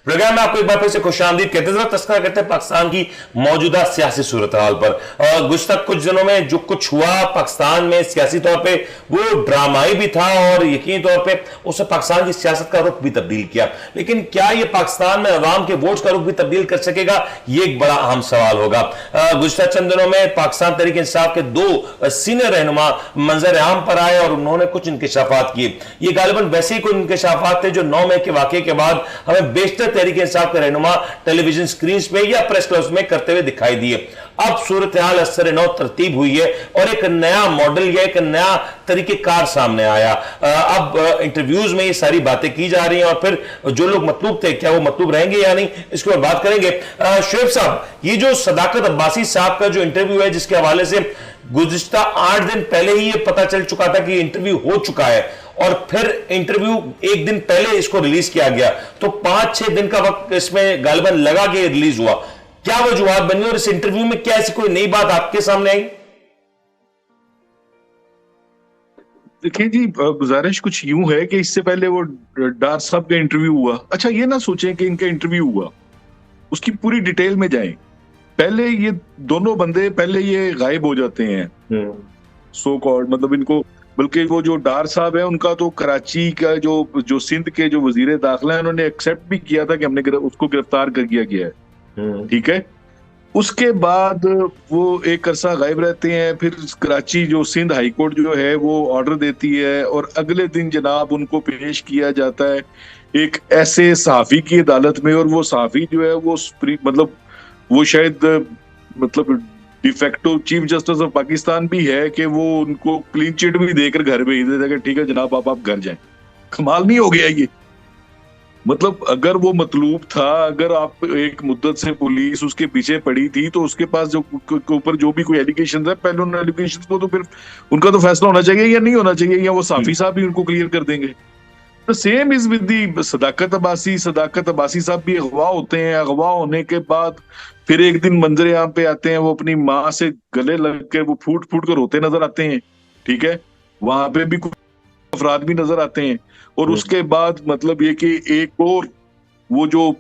Programme में आपको एक बार फिर से खुशामदीद कहते हैं। तस्करा करते हैं पाकिस्तान की मौजूदा सियासी सूरत हाल पर। और गुज़श्ता कुछ दिनों में जो कुछ हुआ पाकिस्तान में सियासी तौर पे वो ड्रामाई भी था और यकीनी तौर पे उसने पाकिस्तान की सियासत का रुख भी तब्दील किया। लेकिन क्या ये पाकिस्तान में अवाम के वोट का रुख भी तब्दील कर सकेगा, ये एक बड़ा अहम सवाल होगा। गुज़श्ता चंद दिनों में पाकिस्तान तहरीक इंसाफ के दो सीनियर रहनुमा मंजर आम पर आए और उन्होंने कुछ इंकशाफात किए। ये गालिबन वैसे ही कुछ इंकशाफात थे जो 9 मई के वाकये के बाद हमें बेशतर तहरीक इंसाफ के रहनुमा टेलीविजन स्क्रीन पे या प्रेस क्लब्स में करते हुए दिखाई दिए। अब सूरत हाल असर नौ तरतीब हुई है और एक नया मॉडल या एक नया तरीकेकार सामने आया। अब इंटरव्यूज में ये सारी बातें की जा रही हैं और फिर जो लोग मतलूब थे क्या वो मतलूब रहेंगे या नहीं, इसके ऊपर बात करेंगे। शुएब साहब, ये जो सदाकत अब्बासी साहब का जो इंटरव्यू है जिसके हवाले से गुज़िश्ता 8 दिन पहले ही ये पता चल चुका था कि इंटरव्यू हो चुका है और फिर इंटरव्यू एक दिन पहले इसको रिलीज किया गया, तो 5-6 दिन का वक्त इसमें गालिबन लगा के रिलीज हुआ। क्या वजूहात बनी और इस इंटरव्यू में क्या ऐसी कोई नई बात आपके सामने आई? देखिए जी, गुजारिश कुछ यूं है कि इससे पहले वो डार साहब का इंटरव्यू हुआ। अच्छा, ये ना सोचें कि इनका इंटरव्यू हुआ, उसकी पूरी डिटेल में जाएं। पहले ये दोनों बंदे पहले ये गायब हो जाते हैं सो कॉल्ड, मतलब इनको, बल्कि वो जो डार साहब है उनका तो कराची का जो सिंध के जो वजीर दाखिला है उन्होंने एक्सेप्ट भी किया था कि हमने उसको गिरफ्तार कर किया गया है, ठीक है। उसके बाद वो एक अरसा गायब रहते हैं, फिर कराची जो सिंध हाई कोर्ट जो है वो ऑर्डर देती है और अगले दिन जनाब उनको पेश किया जाता है एक ऐसे सहाफी की अदालत में। और वो सहाफी जो है वो मतलब वो शायद मतलब de facto chief justice of Pakistan भी है कि वो उनको क्लीन चिट भी देकर घर भेज देता है कि ठीक है जनाब आप घर जाएं। कमाल नहीं हो गया ये? मतलब अगर वो मतलूब था, अगर आप एक मुद्दत से पुलिस उसके पीछे पड़ी थी तो उसके पास जो ऊपर जो भी कोई एलिगेशन है, पहले उन एलिगेशन को तो फिर उनका तो फैसला होना चाहिए या नहीं होना चाहिए, या वो साफी साहब भी उनको क्लियर कर देंगे। तो सेम इज विद दी सदाकत अब्बासी साहब भी अगवा होते हैं। अगवा होने के बाद फिर एक दिन मंजर आम पे आते हैं, वो अपनी माँ से गले लग के वो फूट फूट कर रोते नजर आते हैं, ठीक है। वहां पे भी कुछ अफराद भी नजर आते हैं। और उसके बाद मतलब ये कि एक और वो जो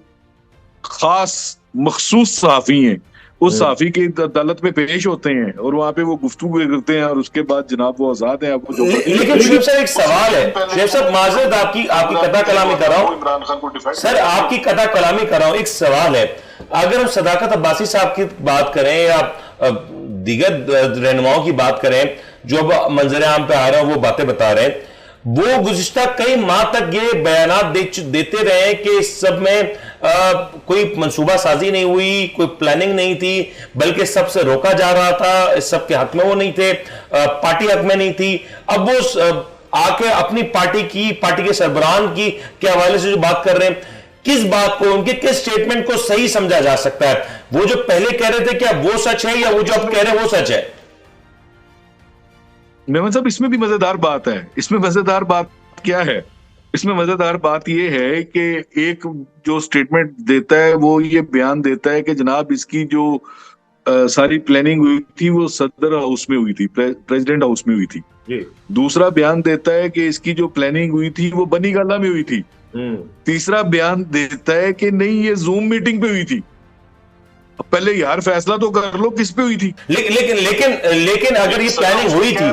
खास मखसूस सहाफी हैं उस सहाफी की अदालत में पेश होते हैं और वहां पे वो गुफ्तगू करते हैं और उसके बाद जनाब वो आजाद हैं। आपको जो लेकिन शुएब साहब एक सवाल है, शुएब साहब माजरत आपकी कथा कलामी कर रहा हूं सर, आपकी कथा कलामी कर रहा हूं। एक सवाल है, अगर हम सदाकत अब्बासी साहब की बात करें या दीगर रहनुमाओं की बात करें जो अब मंजर आम पे आ रहे हैं वो बातें बता रहे हैं, वो गुज़िश्ता कई माह तक ये बयानात देते रहे कि इस सब में कोई मंसूबा साजी नहीं हुई, कोई प्लानिंग नहीं थी, बल्कि सबसे रोका जा रहा था, इस सब के हक में वो नहीं थे, पार्टी हक में नहीं थी। अब वो आके अपनी पार्टी के सरबराहान की के हवाले से जो बात कर रहे हैं, किस बात को, उनके किस स्टेटमेंट को सही समझा जा सकता है? वो जो पहले कह रहे थे क्या वो सच है या वो जो अब कह रहे हैं वो सच है? मेमन साहब, इसमें भी मजेदार बात है। इसमें मजेदार बात क्या है? इसमें मजेदार बात यह है कि एक जो स्टेटमेंट देता है वो ये बयान देता है कि जनाब इसकी जो सारी प्लानिंग हुई थी वो सदर हाउस में हुई थी, प्रेसिडेंट हाउस में हुई थी। दूसरा बयान देता है कि इसकी जो प्लानिंग हुई थी वो बनी गाला में हुई थी। तीसरा बयान देता है कि नहीं ये जूम मीटिंग पे हुई थी। पहले यार फैसला तो कर लो किस पे हुई थी। लेकिन अगर ये प्लानिंग हुई थी,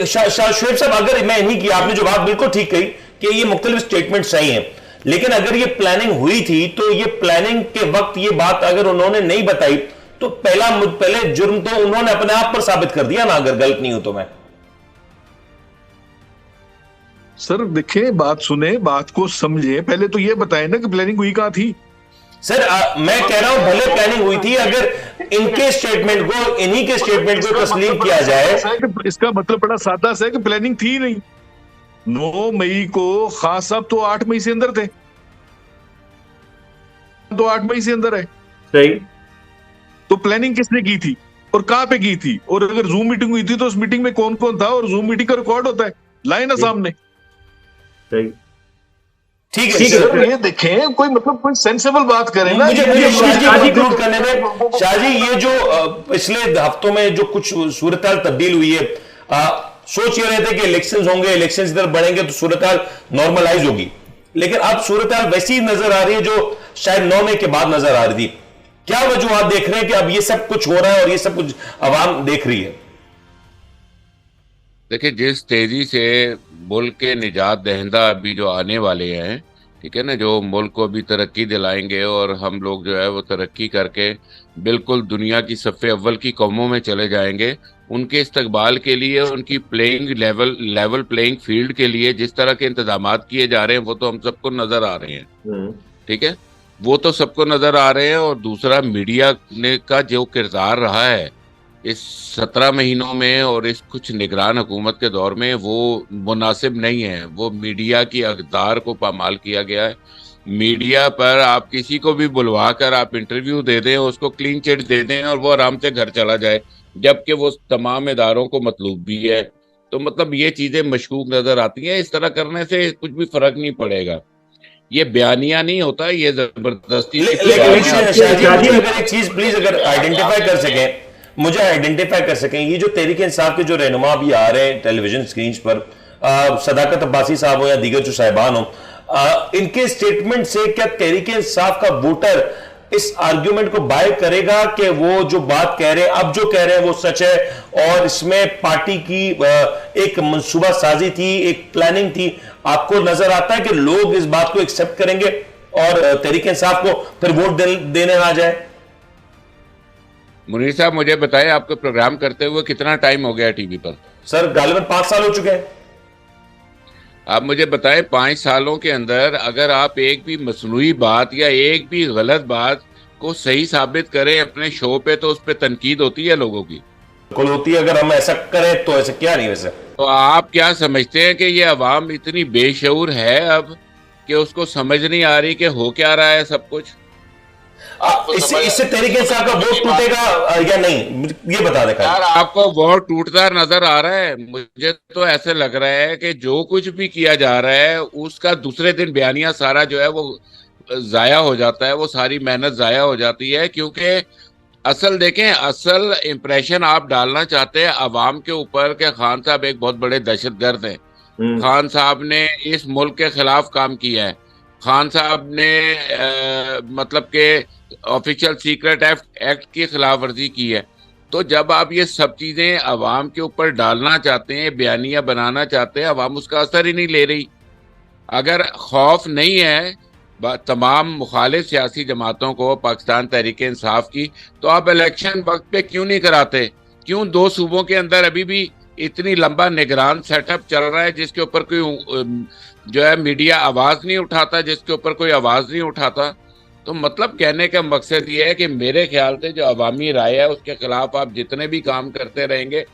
शुएब साहब, अगर मैं नहीं किया, आपने जो बात बिल्कुल ठीक कही कि ये मुख्तलिफ स्टेटमेंट सही हैं, लेकिन अगर ये प्लानिंग हुई थी तो ये प्लानिंग के वक्त ये बात अगर उन्होंने नहीं बताई तो पहले जुर्म तो उन्होंने अपने आप पर साबित कर दिया ना, अगर गलत नहीं हो तो। मैं सर देखें, बात सुने, बात को समझे, पहले तो ये बताएं ना कि प्लानिंग हुई कहां थी। सर मैं कह रहा हूं भले प्लानिंग हुई थी, अगर इनके स्टेटमेंट को, इन्हीं के स्टेटमेंट को तस्लीम किया जाए। इसका मतलब बड़ा सादा सा है कि प्लानिंग थी नहीं। 9 मई को खान साहब तो 8 मई से अंदर थे, तो 8 मई से अंदर है, सही। तो प्लानिंग किसने की थी और कहां पे की थी? और अगर जूम मीटिंग हुई थी तो उस मीटिंग में कौन कौन था? और जूम मीटिंग का रिकॉर्ड होता है, लाए ना सामने। सही, ठीक है। ये देखें, कोई मतलब कोई सेंसिबल बात करें ना। मुझे शाहजी कंक्लूड करने में, शाहजी ये जो पिछले हफ्तों में जो कुछ सूरत हाल तब्दील हुई है, सोच ये रहे थे कि इलेक्शंस होंगे, इलेक्शंस इधर बढ़ेंगे तो सूरत हाल नॉर्मलाइज होगी, लेकिन अब सूरत हाल वैसी नजर आ रही है जो शायद 9 मई के बाद नजर आ रही थी। क्या वजूहत देख रहे हैं कि अब ये सब कुछ हो रहा है और ये सब कुछ अवाम देख रही है? देखिए, जिस तेजी से मुल्क के निजात दहिंदा अभी जो आने वाले हैं, ठीक है ना, जो मुल्क को अभी तरक्की दिलाएंगे और हम लोग जो है वो तरक्की करके बिल्कुल दुनिया की सफ़े अव्वल की कौमों में चले जाएंगे, उनके इस्तकबाल के लिए, उनकी प्लेइंग लेवल प्लेइंग फील्ड के लिए जिस तरह के इंतजामात किए जा रहे हैं वो तो हम सबको नजर आ रहे हैं। ठीक है, वो तो सबको नजर आ रहे हैं। और दूसरा, मीडिया ने का जो किरदार रहा है इस 17 महीनों में और इस कुछ निगरान हुकूमत के दौर में, वो मुनासिब नहीं है। वो मीडिया की अक़दार को पामाल किया गया है। मीडिया पर आप किसी को भी बुलवा कर आप इंटरव्यू दे दें, उसको क्लीन चिट दे दें और वो आराम से घर चला जाए, जबकि वो तमाम इदारों को मतलूब भी है। तो मतलब ये चीज़ें मशकूक नज़र आती हैं। इस तरह करने से कुछ भी फ़र्क नहीं पड़ेगा। ये बयानिया नहीं होता, ये ज़बरदस्ती। लेकिन शाहजी, अगर एक चीज़ प्लीज़ अगर आइडेंटिफाई कर सकें, मुझे आइडेंटिफाई कर सकें, ये जो तहरीक इंसाफ के जो रहनुमा भी आ रहे हैं टेलीविजन स्क्रीन पर, सदाकत अब्बासी साहब हो या दीगर जो साहिबान हो, इनके स्टेटमेंट से क्या तहरीक इंसाफ का वोटर इस आर्ग्यूमेंट को बाय करेगा कि वो जो बात कह रहे हैं, अब जो कह रहे हैं वो सच है और इसमें पार्टी की एक मंसूबा साजी थी, एक प्लानिंग थी? आपको नजर आता है कि लोग इस बात को एक्सेप्ट करेंगे और तहरीक इंसाफ को फिर वोट देने ना जाए? मुनीर साहब, मुझे बताएं, आपको प्रोग्राम करते हुए कितना टाइम हो गया टीवी पर? सर गालिबन 5 साल हो चुके हैं। आप मुझे बताएं, 5 सालों के अंदर अगर आप एक भी मसनूई बात या एक भी गलत बात को सही साबित करें अपने शो पे, तो उस पर तनकीद होती है लोगों की। बिल्कुल होती है। अगर हम ऐसा करें तो ऐसा क्या नहीं वैसे। तो आप क्या समझते हैं कि ये अवाम इतनी बेशऊर है अब कि उसको समझ नहीं आ रही कि हो क्या रहा है सब कुछ? इससे तहरीक इंसाफ का वोट टूटेगा या नहीं, ये बता दें यार। आपको वोट टूटता नजर आ रहा है? मुझे तो ऐसे लग रहा है कि जो कुछ भी किया जा रहा है उसका दूसरे दिन बयानिया सारा जो है वो जाया हो जाता है, वो सारी मेहनत जाया हो जाती है। क्योंकि असल देखें, असल इंप्रेशन आप डालना चाहते हैं अवाम के ऊपर कि खान साहब एक बहुत बड़े दहशतगर्द हैं, खान साहब ने इस मुल्क के खिलाफ काम किया है, खान साहब ने मतलब के ऑफिशियल सीक्रेट एक्ट की खिलाफ वर्जी की है। तो जब आप ये सब चीज़ें अवाम के ऊपर डालना चाहते हैं, बयानिया बनाना चाहते हैं, अवाम उसका असर ही नहीं ले रही। अगर खौफ नहीं है तमाम मुखालिफ सियासी जमातों को पाकिस्तान तहरीक इंसाफ की, तो आप इलेक्शन वक्त पे क्यों नहीं कराते? क्यों 2 सूबों के अंदर अभी भी इतनी लंबा निगरान सेटअप चल रहा है जिसके ऊपर कोई जो है मीडिया आवाज़ नहीं उठाता, जिसके ऊपर कोई आवाज़ नहीं उठाता? तो मतलब कहने का मकसद ये है कि मेरे ख्याल से जो अवामी राय है उसके खिलाफ आप जितने भी काम करते रहेंगे,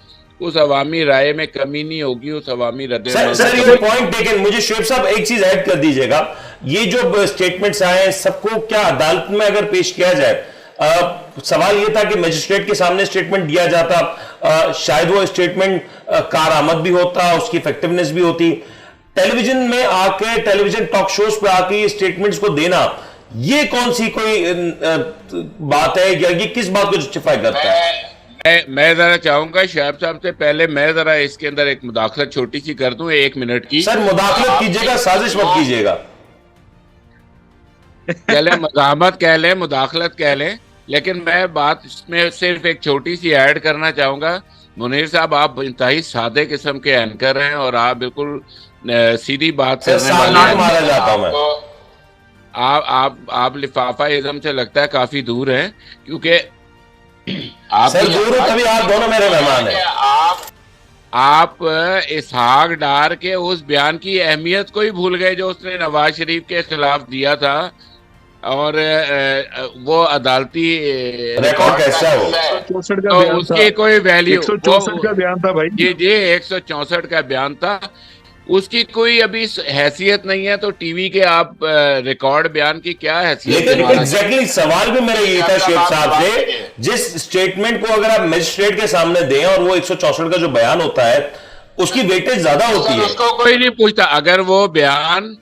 उस अवामी राय में कमी नहीं होगी, उस अवामी सर ये पॉइंट टेकन। मुझे शुएब साहब एक चीज ऐड कर दीजिएगा, ये जो स्टेटमेंट्स आए सबको क्या अदालत में अगर पेश किया जाए, सवाल ये था कि मजिस्ट्रेट के सामने स्टेटमेंट दिया जाता, शायद वो स्टेटमेंट कारआमद भी होता, उसकी इफेक्टिवनेस भी होती। टेलीविजन में आके, टेलीविजन टॉक शोज पे आके ये स्टेटमेंट्स को देना, ये कौन सी कोई बात है या ये किस बात को जस्टिफाई करता है? मैं जरा चाहूंगा शहब साहब से पहले मैं जरा इसके अंदर एक मुदाखलत छोटी सी कर दूं, 1 मिनट की। सर मुदाखलत कीजिएगा, साजिश मत कीजिएगा। कह लें मज़ाहमत कह लें, मुदाखलत कह लें, लेकिन मैं बात इसमें सिर्फ एक छोटी सी ऐड करना चाहूंगा। मुनीर साहब, आप इंतहाई सादे किस्म के एंकर हैं और आप बिल्कुल सीधी बात करने वाले मारा जाता हूं मैं। आप लिफाफा इज़म से लगता है काफी दूर हैं, क्योंकि आप सर दूर हो तभी आप दोनों मेरे मेहमान हैं। आप इसहाक डार के उस बयान की अहमियत को ही भूल गए जो उसने नवाज शरीफ के खिलाफ दिया था, और वो अदालती रिकॉर्ड कैसा है वो? 164 का तो बयान उसकी था। कोई वैल्यू, 164 का बयान था भाई। जी 164 का बयान था, उसकी कोई अभी हैसियत नहीं है। तो टीवी के आप रिकॉर्ड बयान की क्या हैसियत? लेकिन एग्जैक्टली सवाल भी मेरा ये था शेख साहब से, जिस स्टेटमेंट को अगर आप मजिस्ट्रेट के सामने दें और वो 164 का जो बयान होता है उसकी वेटेज ज्यादा होती है, उसको कोई नहीं पूछता। अगर वो बयान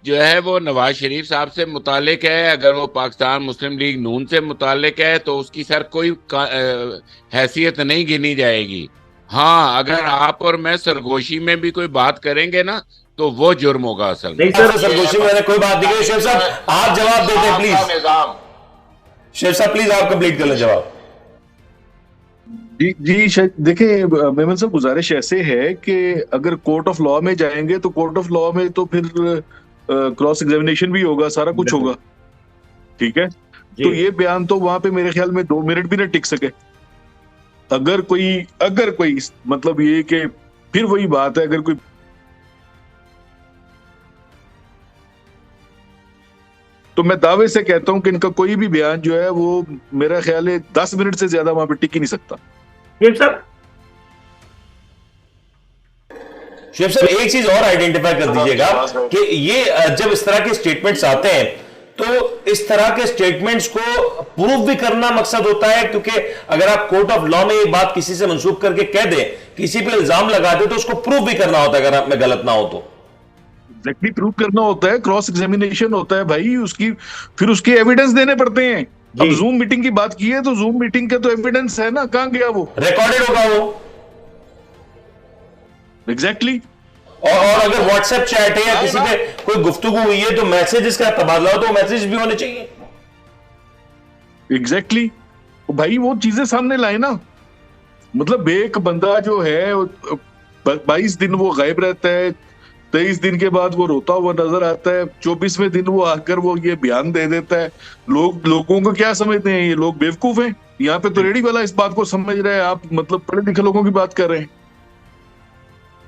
जो है वो नवाज शरीफ साहब से मुतालिक है, अगर वो पाकिस्तान मुस्लिम लीग नून से मुतालिक है, तो उसकी सर कोई हैसियत नहीं गिनी जाएगी। हाँ, अगर आप और मैं सरगोशी में भी कोई बात करेंगे ना, तो वो जुर्म होगा असल में। नहीं सर, सरगोशी मैंने कोई बात नहीं की। शेख साहब आप जवाब देते हैं प्लीज। निजाम शेख साहब प्लीज आप कंप्लीट कर लें जवाब। जी शायद देखिए मेमन साहब, गुजारिश ऐसे है कि अगर कोर्ट ऑफ लॉ में जाएंगे तो कोर्ट ऑफ लॉ में तो फिर क्रॉस एग्जामिनेशन भी होगा, सारा कुछ होगा, ठीक है। तो ये बयान तो वहां पे मेरे ख्याल में 2 मिनट भी ना टिक सके। अगर कोई मतलब ये कि फिर वही बात है, अगर कोई तो मैं दावे से कहता हूं कि इनका कोई भी बयान जो है वो मेरा ख्याल है 10 मिनट से ज्यादा वहां पे टिक ही नहीं सकता। शेख साहब एक चीज और आइडेंटिफाई कर दीजिएगा कि ये जब इस तरह के स्टेटमेंट्स आते हैं तो इस तरह के स्टेटमेंट्स को प्रूव भी करना मकसद होता है, क्योंकि अगर आप कोर्ट ऑफ लॉ में ये बात किसी से मंसूब करके कह दें, किसी पे इल्जाम लगा दे, तो उसको प्रूव भी करना होता है अगर आप में गलत ना हो तो। एग्जैक्टली प्रूव करना होता है, क्रॉस एग्जामिनेशन होता है भाई, उसकी फिर उसके एविडेंस देने पड़ते हैं। अब जूम मीटिंग की बात की है तो जूम मीटिंग का तो एविडेंस है ना, कहां गया वो? रिकॉर्डेड होगा वो। एग्जैक्टली और अगर व्हाट्सएप चैट है या किसी पे कोई गुफ्तगू हुई है तो मैसेजेस का तबादला हो तो मैसेज भी होने चाहिए। एग्जैक्टली भाई वो चीजें सामने लाए ना। मतलब एक बंदा जो है 22 दिन वो गायब रहता है, 23 दिन के बाद वो रोता हुआ नजर आता है, 24वें दिन वो आकर वो ये बयान दे देता है। लोगों को क्या समझते हैं, ये लोग बेवकूफ हैं? यहाँ पे तो रेडी वाला इस बात को समझ रहे हैं, आप मतलब पढ़े लिखे लोगों की बात कर रहे हैं।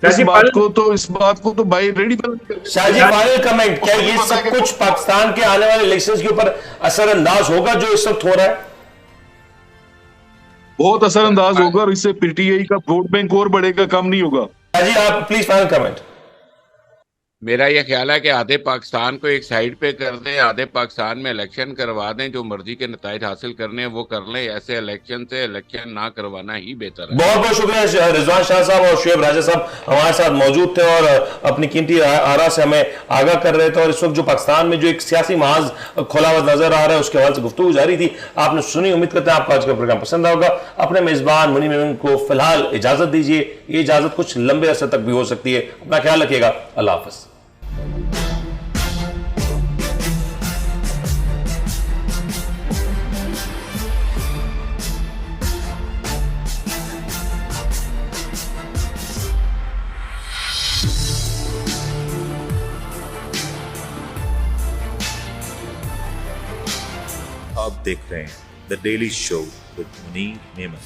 इस बात को तो भाई रेडी शाहजी फाइनल कमेंट, क्या ये सब कुछ पाकिस्तान के आने वाले इलेक्शंस के ऊपर असरअंदाज होगा जो इस वक्त हो रहा है? बहुत असरअंदाज होगा और इससे पीटीआई का वोट बैंक और बढ़ेगा, कम नहीं होगा। शाहजी आप प्लीज फाइनल कमेंट। मेरा यह ख्याल है कि आधे पाकिस्तान को एक साइड पे कर दें, आधे पाकिस्तान में इलेक्शन करवा दें, जो मर्जी के नताइज हासिल करने हैं वो कर लें। ऐसे इलेक्शन से इलेक्शन ना करवाना ही बेहतर है। बहुत बहुत शुक्रिया रिजवान शाह साहब और शुएब राजा साहब हमारे साथ मौजूद थे और अपनी कीमती आरा से हमें आगाह कर रहे थे। और इस वक्त जो पाकिस्तान में जो एक सियासी महाज खोला हुआ नजर आ रहा है उसके हवाले से गुफ्तगू जारी थी, आपने सुनी। उम्मीद करते हैं आपको आज का प्रोग्राम पसंद होगा। अपने मेजबान मुनीम मेमन को फिलहाल इजाजत दीजिए, ये इजाजत कुछ लंबे अरसे तक भी हो सकती है। अपना ख्याल रखिएगा, अल्लाह हाफिज। आप देख रहे हैं the daily show with Munir Memon.